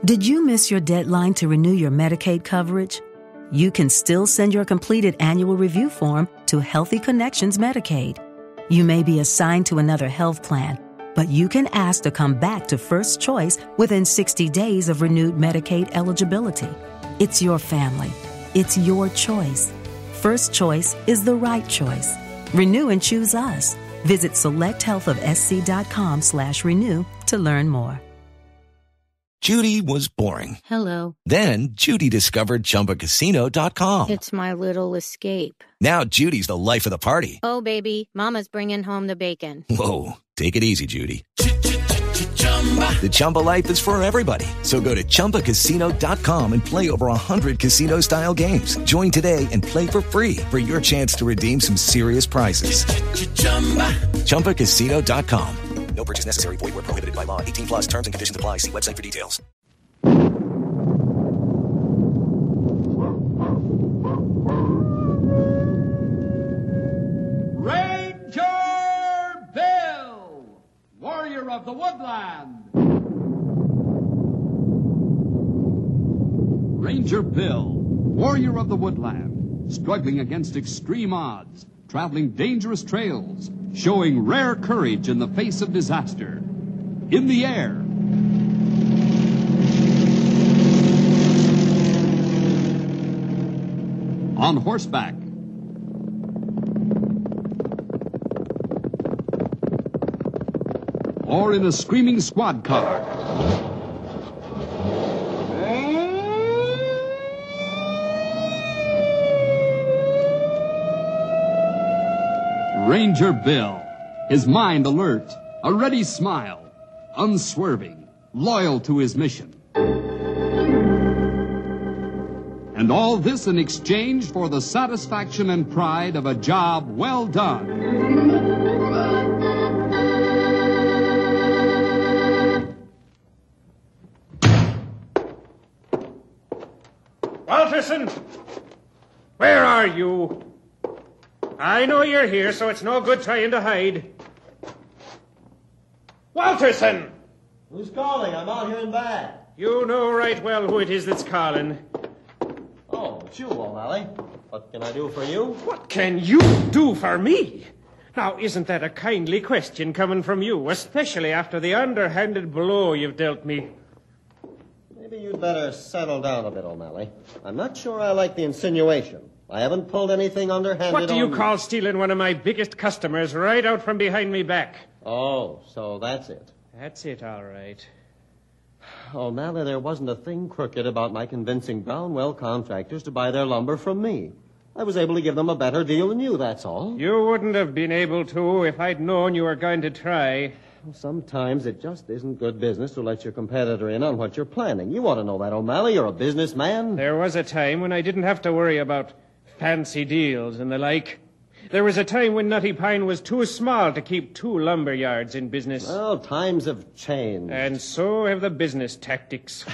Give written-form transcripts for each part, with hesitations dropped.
Did you miss your deadline to renew your Medicaid coverage? You can still send your completed annual review form to Healthy Connections Medicaid. You may be assigned to another health plan, but you can ask to come back to First Choice within 60 days of renewed Medicaid eligibility. It's your family. It's your choice. First Choice is the right choice. Renew and choose us. Visit selecthealthofsc.com/renew to learn more. Judy was boring. Hello. Then Judy discovered ChumbaCasino.com. It's my little escape. Now Judy's the life of the party. Oh, baby, mama's bringing home the bacon. Whoa, take it easy, Judy. The Chumba life is for everybody. So go to ChumbaCasino.com and play over 100 casino-style games. Join today and play for free for your chance to redeem some serious prizes. ChumbaCasino.com. No purchase necessary. Void where prohibited by law. 18 plus terms and conditions apply. See website for details. Ranger Bill, warrior of the woodland. Ranger Bill, warrior of the woodland, struggling against extreme odds, traveling dangerous trails, showing rare courage in the face of disaster. In the air, on horseback, or in a screaming squad car. Ranger Bill, his mind alert, a ready smile, unswerving, loyal to his mission. And all this in exchange for the satisfaction and pride of a job well done. Walterson! Where are you? I know you're here, so it's no good trying to hide. Walterson! Who's calling? I'm out here in back. You know right well who it is that's calling. Oh, it's you, O'Malley. What can I do for you? What can you do for me? Now, isn't that a kindly question coming from you, especially after the underhanded blow you've dealt me? Maybe you'd better settle down a bit, O'Malley. I'm not sure I like the insinuation. I haven't pulled anything underhanded. What do you call stealing one of my biggest customers right out from behind me back? Oh, so that's it. That's it, all right. O'Malley, there wasn't a thing crooked about my convincing Brownwell contractors to buy their lumber from me. I was able to give them a better deal than you, that's all. You wouldn't have been able to if I'd known you were going to try. Sometimes it just isn't good business to let your competitor in on what you're planning. You ought to know that, O'Malley. You're a businessman. There was a time when I didn't have to worry about fancy deals and the like. There was a time when Knotty Pine was too small to keep 2 lumber yards in business. Well, times have changed. And so have the business tactics.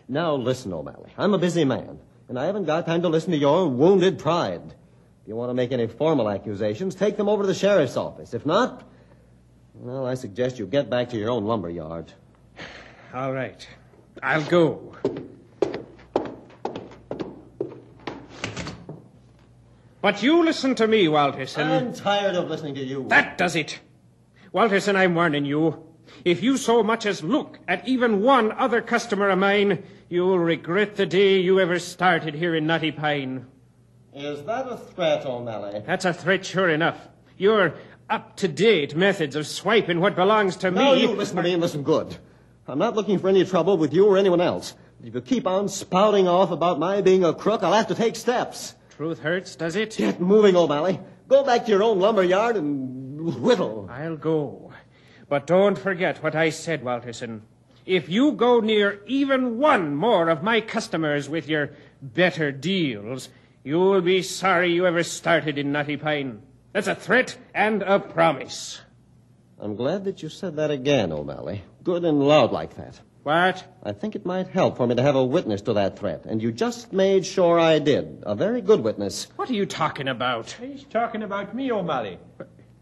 Now, listen, O'Malley. I'm a busy man, and I haven't got time to listen to your wounded pride. If you want to make any formal accusations, take them over to the sheriff's office. If not, well, I suggest you get back to your own lumber yard. All right. I'll go. But you listen to me, Walterson. I'm tired of listening to you. That does it. Walterson, I'm warning you. If you so much as look at even one other customer of mine, you'll regret the day you ever started here in Knotty Pine. Is that a threat, O'Malley? That's a threat, sure enough. Your up-to-date methods of swiping what belongs to me... No, you listen to me and listen good. I'm not looking for any trouble with you or anyone else. If you keep on spouting off about my being a crook, I'll have to take steps. Truth hurts, does it? Get moving, O'Malley. Go back to your own lumber yard and whittle. I'll go. But don't forget what I said, Walterson. If you go near even one more of my customers with your better deals, you'll be sorry you ever started in Knotty Pine. That's a threat and a promise. I'm glad that you said that again, O'Malley. Good and loud like that. What? I think it might help for me to have a witness to that threat, and you just made sure I did. A very good witness. What are you talking about? He's talking about me, O'Malley.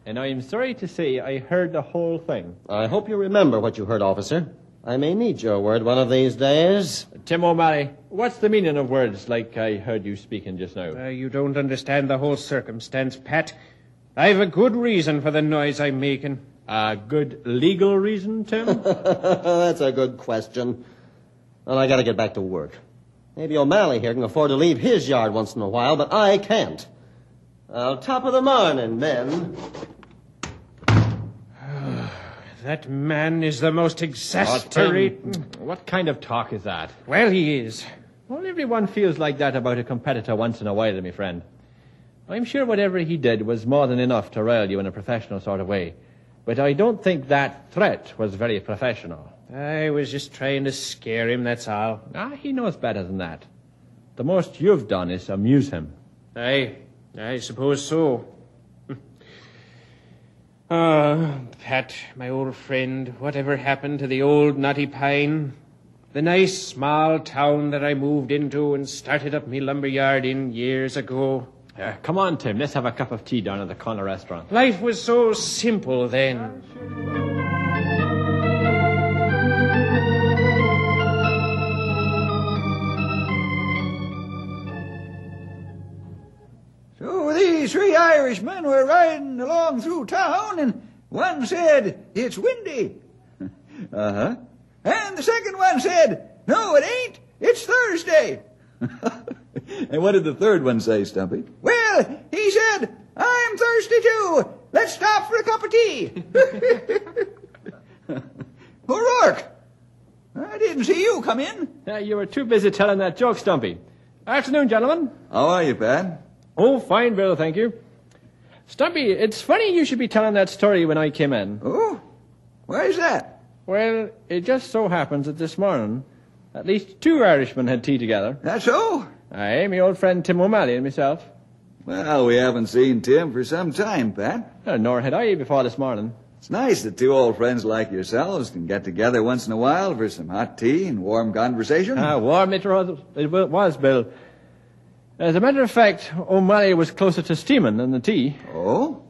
And I'm sorry to say I heard the whole thing. I hope you remember what you heard, officer. I may need your word one of these days. Tim O'Malley, what's the meaning of words like I heard you speaking just now? You don't understand the whole circumstance, Pat. I've a good reason for the noise I'm making. A good legal reason, Tim? That's a good question. Well, I gotta get back to work. Maybe O'Malley here can afford to leave his yard once in a while, but I can't. Top of the morning, men. That man is the most exasperating... What kind of talk is that? Well, he is. Well, everyone feels like that about a competitor once in a while, my friend. I'm sure whatever he did was more than enough to rile you in a professional sort of way. But I don't think that threat was very professional. I was just trying to scare him, that's all. He knows better than that. The most you've done is amuse him. I suppose so. Pat, my old friend, whatever happened to the old Knotty Pine? The nice small town that I moved into and started up me lumberyard in years ago. Come on, Tim, let's have a cup of tea down at the corner restaurant. Life was so simple then. So these three Irishmen were riding along through town, and one said, "It's windy." Uh-huh. And the second one said, "No, it ain't. It's Thursday." And what did the third one say, Stumpy? Well, he said, "I'm thirsty too. Let's stop for a cup of tea." O'Rourke, I didn't see you come in. You were too busy telling that joke, Stumpy. Afternoon, gentlemen. How are you, Pat? Oh, fine, Bill, thank you. Stumpy, it's funny you should be telling that story when I came in. Oh? Why's that? Well, it just so happens that this morning, at least two Irishmen had tea together. That's so? Aye, my old friend Tim O'Malley and myself. Well, we haven't seen Tim for some time, Pat. Nor had I before this morning. It's nice that two old friends like yourselves can get together once in a while for some hot tea and warm conversation. Warm it was, Bill. As a matter of fact, O'Malley was closer to steaming than the tea. Oh?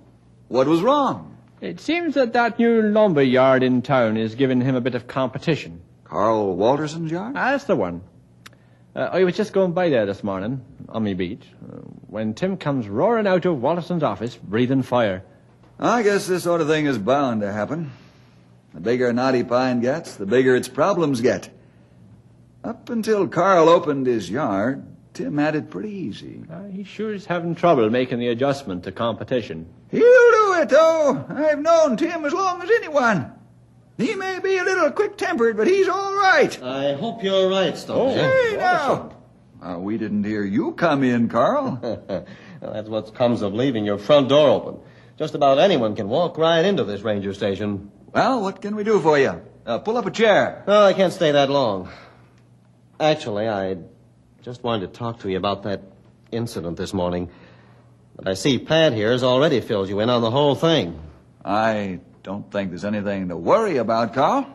What was wrong? It seems that new lumber yard in town is giving him a bit of competition. Carl Walterson's yard? That's the one. I was just going by there this morning, on me beat, when Tim comes roaring out of Walterson's office, breathing fire. I guess this sort of thing is bound to happen. The bigger Knotty Pine gets, the bigger its problems get. Up until Carl opened his yard, Tim had it pretty easy. He sure is having trouble making the adjustment to competition. He'll do it, though. I've known Tim as long as anyone. He may be a little quick-tempered, but he's all right. I hope you're right, Stumpy. Hey, now. We didn't hear you come in, Carl. Well, that's what comes of leaving your front door open. Just about anyone can walk right into this ranger station. Well, what can we do for you? Pull up a chair. No, I can't stay that long. Actually, I just wanted to talk to you about that incident this morning. But I see Pat here has already filled you in on the whole thing. I don't think there's anything to worry about, Carl.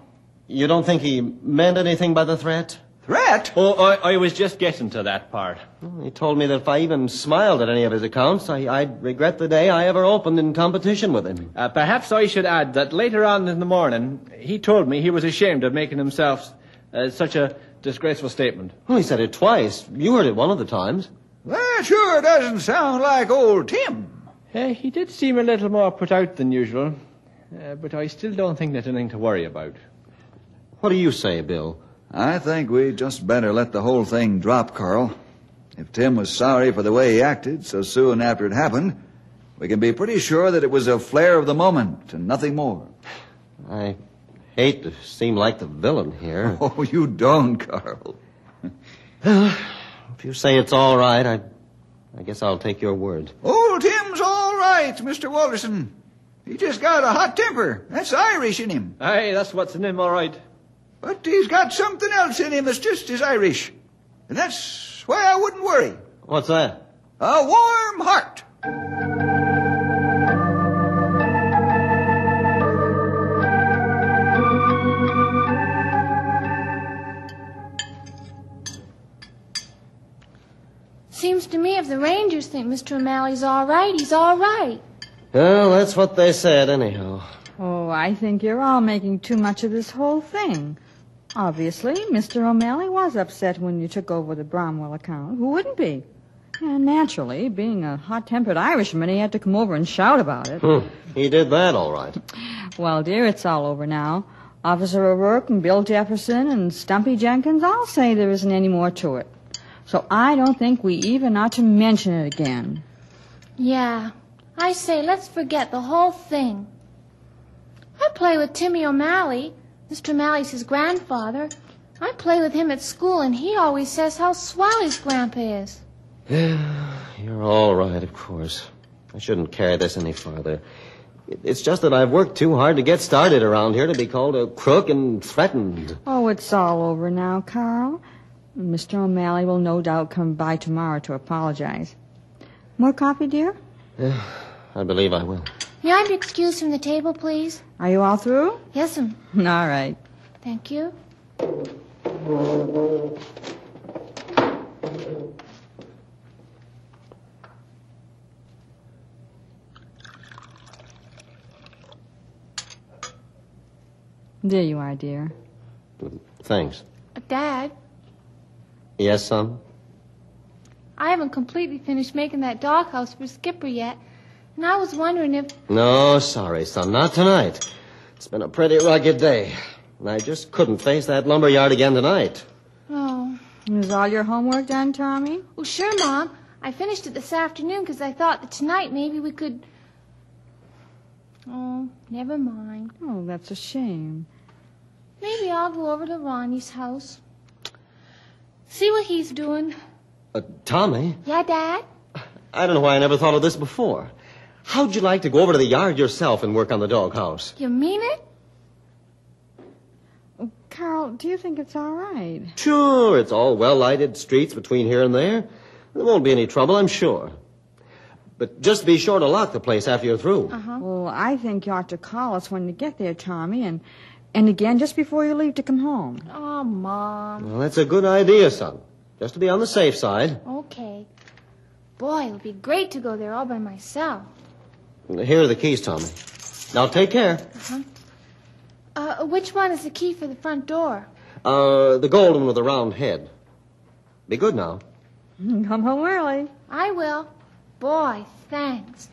You don't think he meant anything by the threat? Threat? Oh, I was just getting to that part. He told me that if I even smiled at any of his accounts, I'd regret the day I ever opened in competition with him. Perhaps I should add that later on in the morning, he told me he was ashamed of making himself such a disgraceful statement. Well, he said it twice. You heard it one of the times. That sure doesn't sound like old Tim. He did seem a little more put out than usual, but I still don't think there's anything to worry about. What do you say, Bill? I think we just better let the whole thing drop, Carl. If Tim was sorry for the way he acted so soon after it happened, we can be pretty sure that it was a flare of the moment and nothing more. I hate to seem like the villain here. Oh, you don't, Carl. If you say it's all right, I guess I'll take your word. Old Tim's all right, Mr. Walterson. He just got a hot temper. That's Irish in him. Aye, that's what's in him, all right. But he's got something else in him that's just as Irish. And that's why I wouldn't worry. What's that? A warm heart. Seems to me if the Rangers think Mr. O'Malley's all right, he's all right. Well, that's what they said, anyhow. Oh, I think you're all making too much of this whole thing. Obviously, Mr. O'Malley was upset when you took over the Bromwell account. Who wouldn't be? And naturally, being a hot-tempered Irishman, he had to come over and shout about it. He did that all right. Well, dear, it's all over now. Officer O'Rourke and Bill Jefferson and Stumpy Jenkins all say there isn't any more to it. So I don't think we even ought to mention it again. Yeah, I say let's forget the whole thing. I play with Timmy O'Malley. Mr. O'Malley's his grandfather. I play with him at school, and he always says how swell his grandpa is. You're all right, of course. I shouldn't carry this any farther. It's just that I've worked too hard to get started around here to be called a crook and threatened. Oh, it's all over now, Carl. Mr. O'Malley will no doubt come by tomorrow to apologize. More coffee, dear? I believe I will. May I be excused from the table, please? Are you all through? Yes'm. All right. Thank you. There you are, dear. Thanks. Dad, Yes, son? I haven't completely finished making that doghouse for Skipper yet, and I was wondering if... No, sorry, son. Not tonight. It's been a pretty rugged day, and I just couldn't face that lumberyard again tonight. Oh. Is all your homework done, Tommy? Well, sure, Mom. I finished it this afternoon because I thought that tonight maybe we could... Oh, never mind. Oh, that's a shame. Maybe I'll go over to Ronnie's house. See what he's doing. Tommy? Yeah, Dad? I don't know why I never thought of this before. How'd you like to go over to the yard yourself and work on the doghouse? You mean it? Carl, do you think it's all right? Sure, it's all well-lighted streets between here and there. There won't be any trouble, I'm sure. But just be sure to lock the place after you're through. Uh-huh. Well, I think you ought to call us when you get there, Tommy, and again just before you leave to come home. Oh, Mom. Well, that's a good idea, son. Just to be on the safe side. Okay. Boy, it'll be great to go there all by myself. Here are the keys, Tommy. Now take care. Which one is the key for the front door? The gold one with the round head. Be good now. Come home early. I will. Boy, thanks.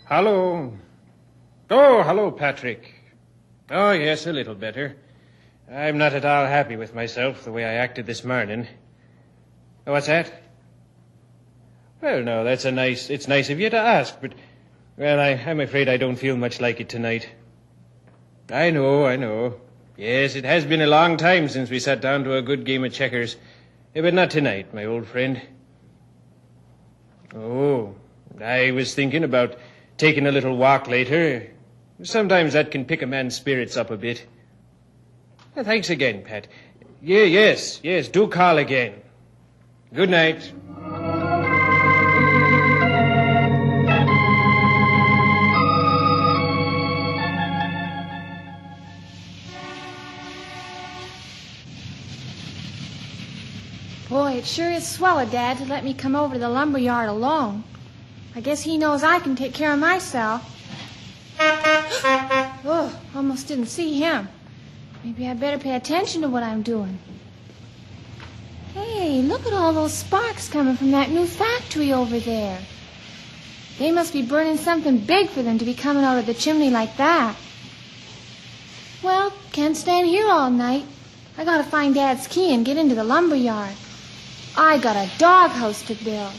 Hello. Oh, hello, Patrick. Oh, yes, a little better. I'm not at all happy with myself, the way I acted this morning. What's that? Well, no, it's nice of you to ask, but, well, I'm afraid I don't feel much like it tonight. I know. Yes, it has been a long time since we sat down to a good game of checkers. But not tonight, my old friend. Oh, I was thinking about taking a little walk later. Sometimes that can pick a man's spirits up a bit. Well, thanks again, Pat. Yes, do call again. Good night. Boy, it sure is swell of Dad to let me come over to the lumberyard alone. I guess he knows I can take care of myself. Oh, almost didn't see him. Maybe I better pay attention to what I'm doing. Hey, look at all those sparks coming from that new factory over there. They must be burning something big for them to be coming out of the chimney like that. Well, can't stand here all night. I gotta find Dad's key and get into the lumberyard. I got a doghouse to build.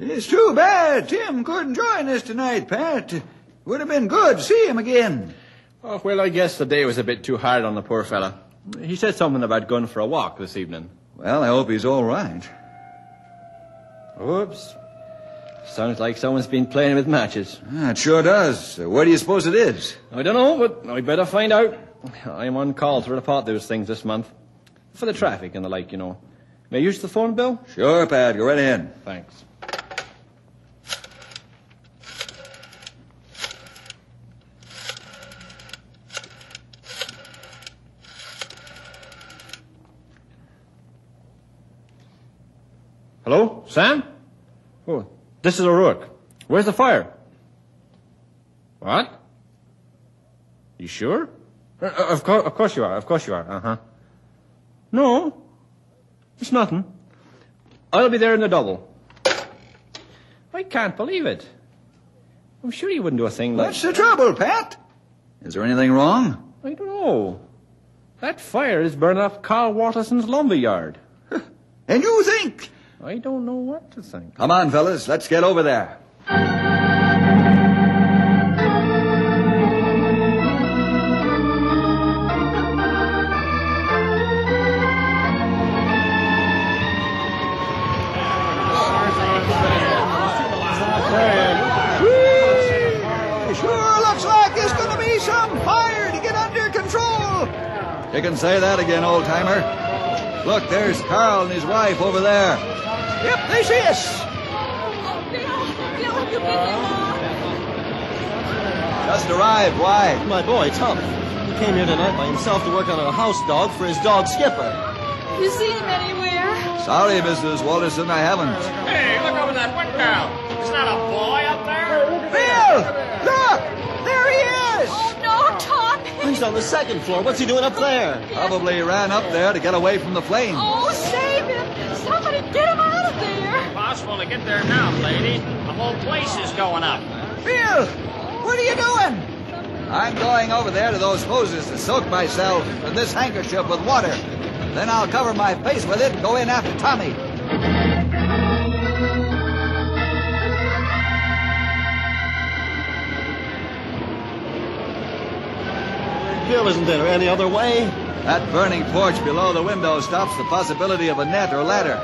It's too bad Tim couldn't join us tonight, Pat. Would have been good to see him again. Oh, well, I guess the day was a bit too hard on the poor fella. He said something about going for a walk this evening. Well, I hope he's all right. Oops. Sounds like someone's been playing with matches. It sure does. Where do you suppose it is? I don't know, but I'd better find out. I'm on call to report those things this month. For the traffic and the like, you know. May I use the phone, Bill? Sure, Pat. Go right ahead. Thanks. Hello, Sam? Oh, this is O'Rourke. Where's the fire? What? You sure? Of course you are. Of course you are. Uh-huh. No, it's nothing. I'll be there in the double. I can't believe it. I'm sure you wouldn't do a thing like... What's the trouble, Pat? Is there anything wrong? I don't know. That fire is burning up Carl Watterson's lumber yard. And you think... I don't know what to think. Come on, fellas. Let's get over there. Sure looks like there's going to be some fire to get under control. You can say that again, old-timer. Look, there's Carl and his wife over there. Yep, they see us. Bill, you been there long? Just arrived. Why? My boy, Tom. He came here tonight by himself to work on a house dog for his dog, Skipper. You seen him anywhere? Sorry, Mrs. Walterson, I haven't. Hey, look over that window. Is that a boy up there? Bill! Look! There he is! Oh, no, Tom. He's on the second floor. What's he doing up there? Probably ran up there to get away from the flames. Oh, save him. Somebody get him out of there. Impossible to get there now, lady. The whole place is going up. Bill! What are you doing? I'm going over there to those hoses to soak myself in this handkerchief with water. Then I'll cover my face with it and go in after Tommy. Bill, isn't there any other way? That burning torch below the window stops the possibility of a net or ladder.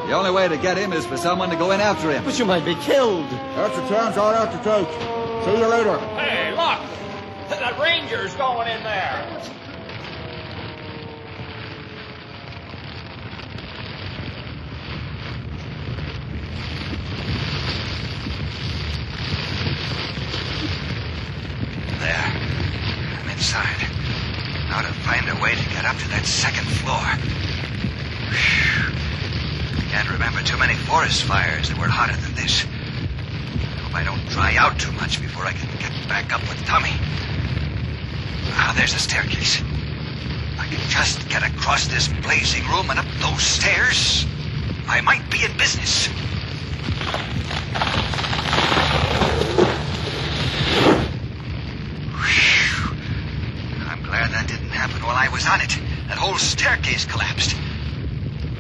The only way to get him is for someone to go in after him. But you might be killed. That's the chance I'll have to take. See you later. Hey, look. That ranger's going in there. There. I'm inside. Now to find a way to get up to that second floor. Whew. I can't remember too many forest fires that were hotter than this. I hope I don't dry out too much before I can get back up with Tommy. Ah, there's a staircase. I can just get across this blazing room and up those stairs. I might be in business. Glad that didn't happen while I was on it. That whole staircase collapsed.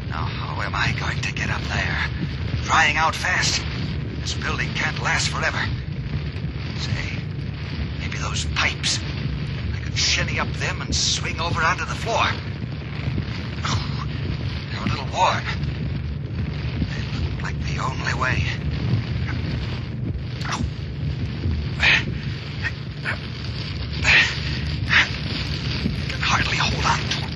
Now, how am I going to get up there? Drying out fast. This building can't last forever. Say, maybe those pipes. I could shinny up them and swing over onto the floor. Oh, they're a little warm. They look like the only way. Oh. Hardly hold on to him.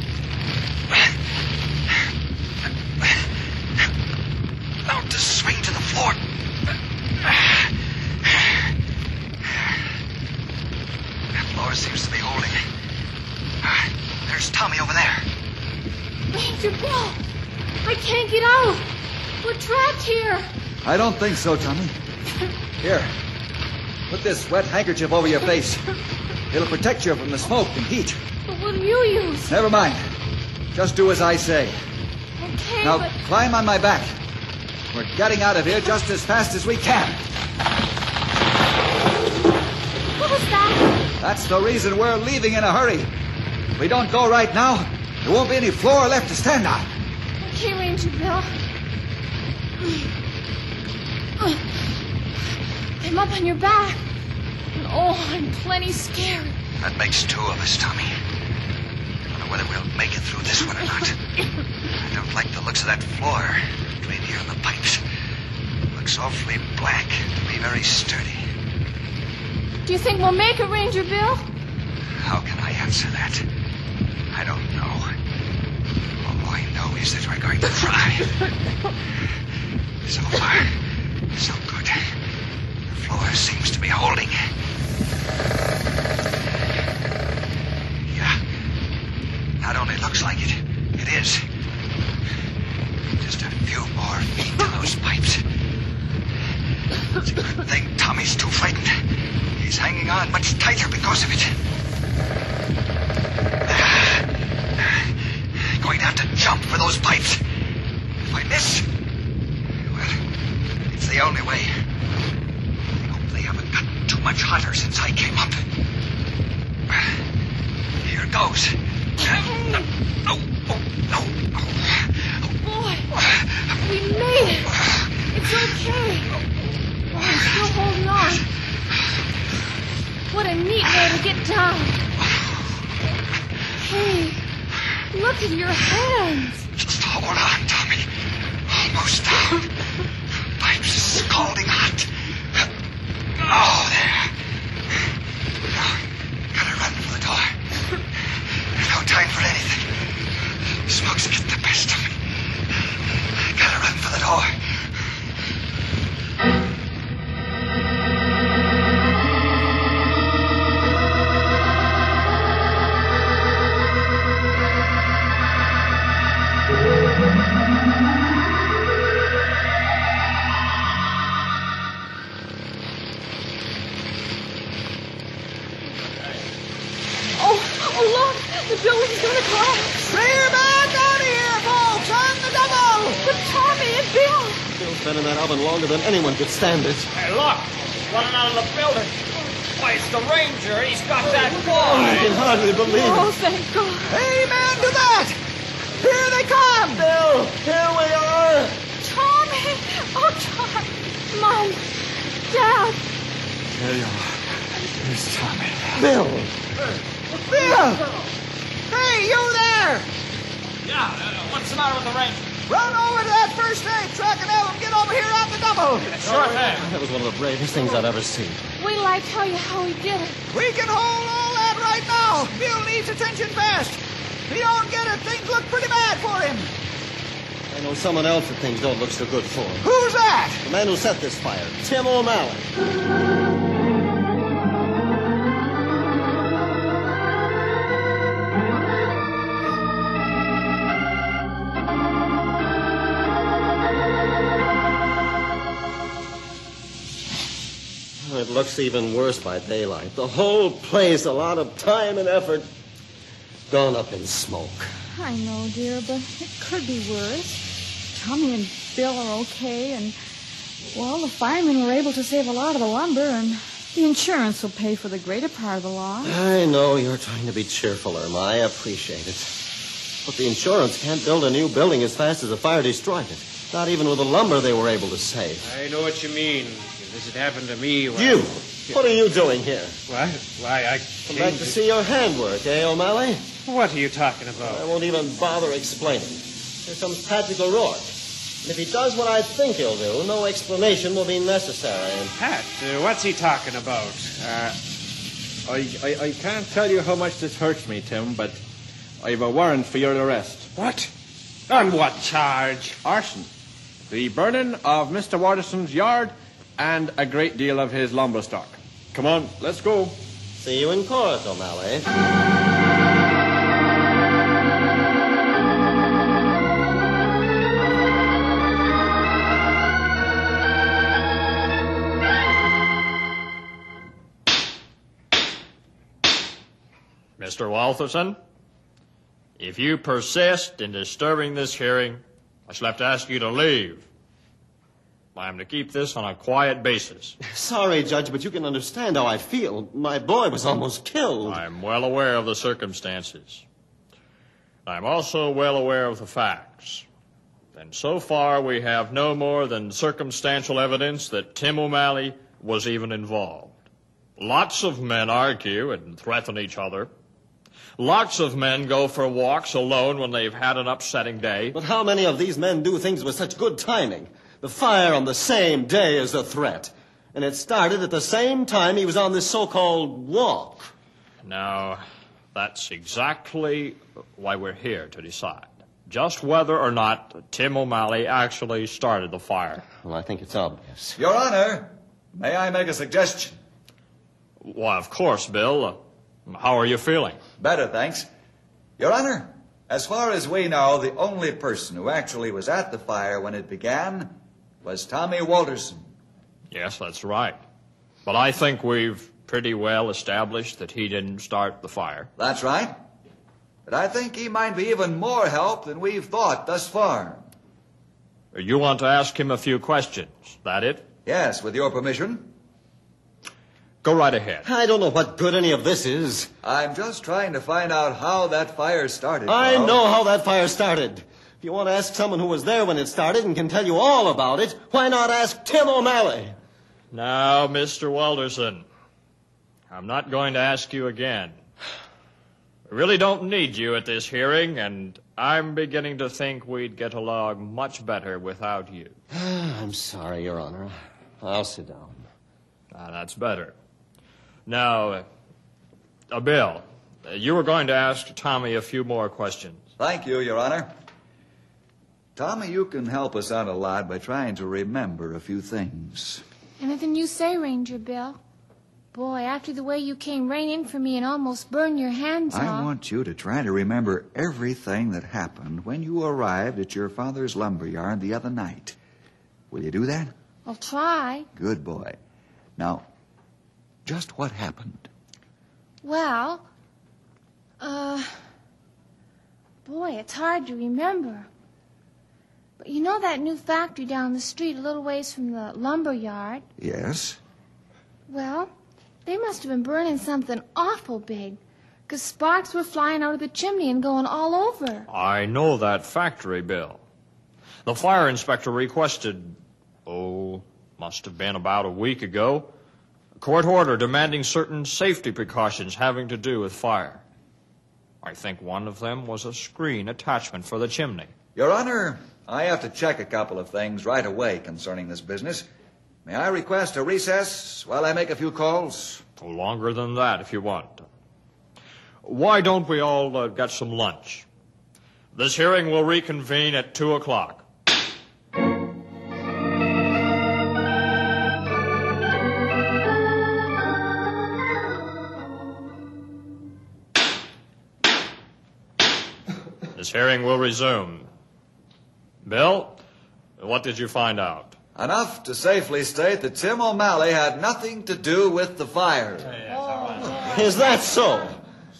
Now to swing to the floor. That floor seems to be holding. There's Tommy over there. Ranger Bill, I can't get out. We're trapped here. I don't think so, Tommy. Here, put this wet handkerchief over your face. It'll protect you from the smoke and heat. But what do you use? Never mind. Just do as I say. Okay, now, but... climb on my back. We're getting out of here just as fast as we can. What was that? That's the reason we're leaving in a hurry. If we don't go right now, there won't be any floor left to stand on. Okay, Ranger Bill. I'm up on your back. And I'm plenty scared. That makes two of us, Tommy. I don't know whether we'll make it through this one or not. I don't like the looks of that floor between here and the pipes. It looks awfully black to be very sturdy. Do you think we'll make it, Ranger Bill? How can I answer that? I don't know. All I know is that we're going to try? So far, so good. The floor seems to be holding. Yeah. Not only looks like it, it is. Just a few more feet to those pipes. It's a good thing Tommy's too frightened. He's hanging on much tighter because of it. Going to have to jump for those pipes. If I miss, well, it's the only way. I hope they haven't gotten too much hotter since I came up. Here goes. No. Boy, we made it. It's okay. Oh, I'm still holding on. What a neat way to get down. Hey, look at your hands. Just hold on, Tommy. Almost down. Pipe's scalding hot. Oh, there. Now, gotta run for the door. There's no time for anything. Smoke's getting the best of me. Gotta run for the door. The building's gonna collapse. Clear back out of here, folks, on the double. But Tommy and Bill. Bill's been in that oven longer than anyone could stand it. Hey, look. Running out of the building. Why, it's the ranger. He's got that wall. I can hardly believe Oh, it. thank God. Amen to that. Here they come. Bill, here we are. Tommy. Oh, Tommy. Mom. Dad. There you are. Here's Tommy. Bill. Bill! Hey, you there! Yeah, what's the matter with the ranger? Run over to that first aid truck and have them get over here on the double. Sure thing. That was one of the bravest things I've ever seen. Wait till I tell you how he did it. We can hold all that right now. Bill needs attention fast. If he don't get it, things look pretty bad for him. I know someone else that things don't look so good for him. Who's that? The man who set this fire, Tim O'Malley. It looks even worse by daylight. The whole place, a lot of time and effort, gone up in smoke. I know, dear, but it could be worse. Tommy and Bill are okay, and, well, the firemen were able to save a lot of the lumber, and the insurance will pay for the greater part of the loss. I know you're trying to be cheerful, Irma. I appreciate it. But the insurance can't build a new building as fast as the fire destroyed it. Not even with the lumber they were able to save. I know what you mean. If this had happened to me... Well, You! What are you doing here? What? Why, I Come back to see your handwork, eh, O'Malley? What are you talking about? I won't even bother explaining. Here comes Patrick O'Rourke. And if he does what I think he'll do, no explanation will be necessary. Pat, what's he talking about? I can't tell you how much this hurts me, Tim, but I've a warrant for your arrest. What? On what charge? Arson. The burning of Mr. Watterson's yard and a great deal of his lumber stock. Come on, let's go. See you in court, O'Malley. Mr. Walterson, if you persist in disturbing this hearing, I shall have to ask you to leave. I am to keep this on a quiet basis. Sorry, Judge, but you can understand how I feel. My boy was almost killed. I'm well aware of the circumstances. I'm also well aware of the facts. And so far, we have no more than circumstantial evidence that Tim O'Malley was even involved. Lots of men argue and threaten each other. Lots of men go for walks alone when they've had an upsetting day. But how many of these men do things with such good timing? The fire on the same day as the threat. And it started at the same time he was on this so-called walk. Now, that's exactly why we're here to decide. just whether or not Tim O'Malley actually started the fire. Well, I think it's obvious. Your Honor, may I make a suggestion? Why, of course, Bill. How are you feeling? Better, thanks. Your Honor, as far as we know, the only person who actually was at the fire when it began was Tommy Walterson. Yes, that's right. But I think we've pretty well established that he didn't start the fire. That's right. But I think he might be even more help than we've thought thus far. You want to ask him a few questions, that it? Yes, with your permission. Go right ahead. I don't know what good any of this is. I'm just trying to find out how that fire started. I Carl. know how that fire started. If you want to ask someone who was there when it started and can tell you all about it, why not ask Tim O'Malley? Now, Mr. Walterson, I'm not going to ask you again. We really don't need you at this hearing, and I'm beginning to think we'd get along much better without you. I'm sorry, Your Honor. I'll sit down. That's better. Now, Bill, you were going to ask Tommy a few more questions. Thank you, Your Honor. Tommy, you can help us out a lot by trying to remember a few things. Anything you say, Ranger Bill. Boy, after the way you came right in for me and almost burned your hands off. I want you to try to remember everything that happened when you arrived at your father's lumber yard the other night. Will you do that? I'll try. Good boy. Now, just what happened? Well, boy, it's hard to remember. But you know that new factory down the street a little ways from the lumber yard? Yes. Well, they must have been burning something awful big, 'cause sparks were flying out of the chimney and going all over. I know that factory, Bill. The fire inspector requested, must have been about a week ago, a court order demanding certain safety precautions having to do with fire. I think one of them was a screen attachment for the chimney. Your Honor, I have to check a couple of things right away concerning this business. May I request a recess while I make a few calls? Longer than that, if you want. Why don't we all get some lunch? This hearing will reconvene at 2 o'clock. This hearing will resume. Bill, what did you find out? Enough to safely state that Tim O'Malley had nothing to do with the fire. Is that so?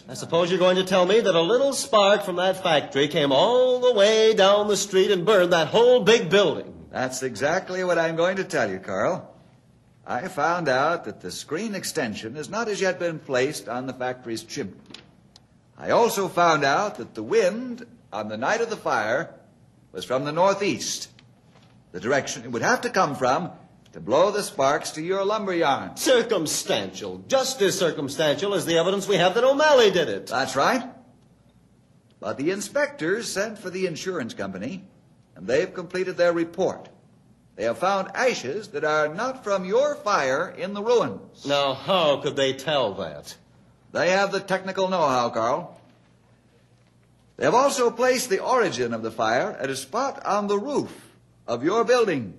I suppose you're going to tell me that a little spark from that factory came all the way down the street and burned that whole big building. That's exactly what I'm going to tell you, Carl. I found out that the screen extension has not as yet been placed on the factory's chimney. I also found out that the wind on the night of the fire was from the northeast, the direction it would have to come from to blow the sparks to your lumber yard. Circumstantial. Just as circumstantial as the evidence we have that O'Malley did it. That's right. But the inspectors sent for the insurance company, and they've completed their report. They have found ashes that are not from your fire in the ruins. Now, how could they tell that? They have the technical know-how, Carl. They have also placed the origin of the fire at a spot on the roof of your building.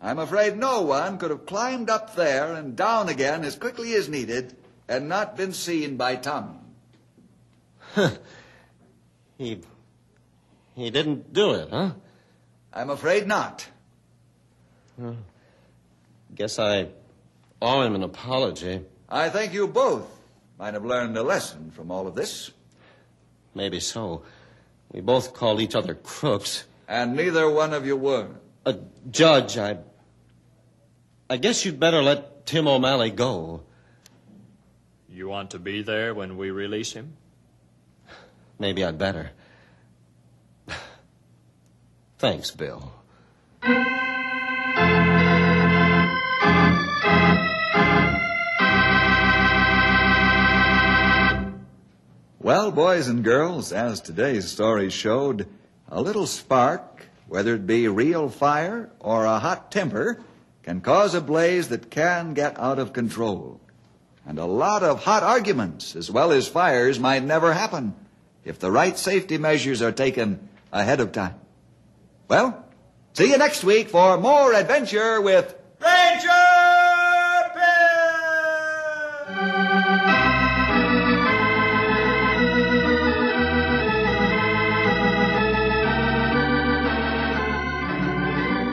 I'm afraid no one could have climbed up there and down again as quickly as needed and not been seen by Tommy. He didn't do it, huh? I'm afraid not. Guess I owe him an apology. I think you both might have learned a lesson from all of this. Maybe so. We both called each other crooks. And neither one of you were. Judge, I guess you'd better let Tim O'Malley go. You want to be there when we release him? Maybe I'd better. Thanks, Bill. Well, boys and girls, as today's story showed, a little spark, whether it be real fire or a hot temper, can cause a blaze that can get out of control. And a lot of hot arguments, as well as fires, might never happen if the right safety measures are taken ahead of time. Well, see you next week for more adventure with Ranger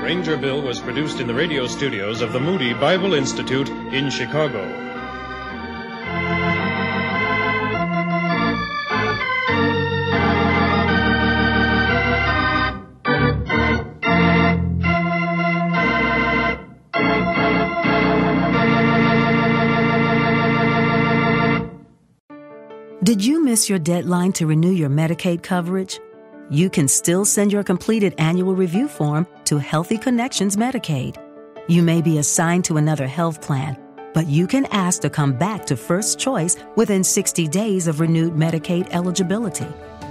Ranger Bill was produced in the radio studios of the Moody Bible Institute in Chicago. Did you miss your deadline to renew your Medicaid coverage? You can still send your completed annual review form to Healthy Connections Medicaid. You may be assigned to another health plan, but you can ask to come back to First Choice within 60 days of renewed Medicaid eligibility.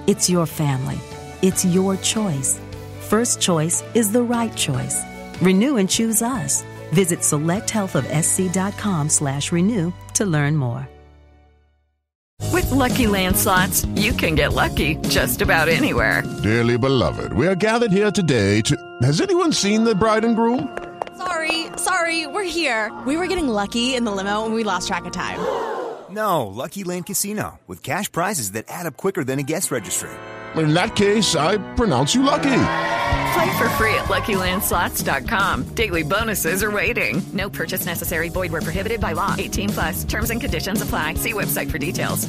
It's your family. It's your choice. First Choice is the right choice. Renew and choose us. Visit selecthealthofsc.com/renew to learn more. With Lucky Land Slots, you can get lucky just about anywhere. Dearly beloved, we are gathered here today to... Has anyone seen the bride and groom? Sorry, we're here. We were getting lucky in the limo and we lost track of time. No, Lucky Land Casino, with cash prizes that add up quicker than a guest registry. In that case, I pronounce you lucky. Play for free at LuckyLandSlots.com. Daily bonuses are waiting. No purchase necessary. Void where prohibited by law. 18+. Terms and conditions apply. See website for details.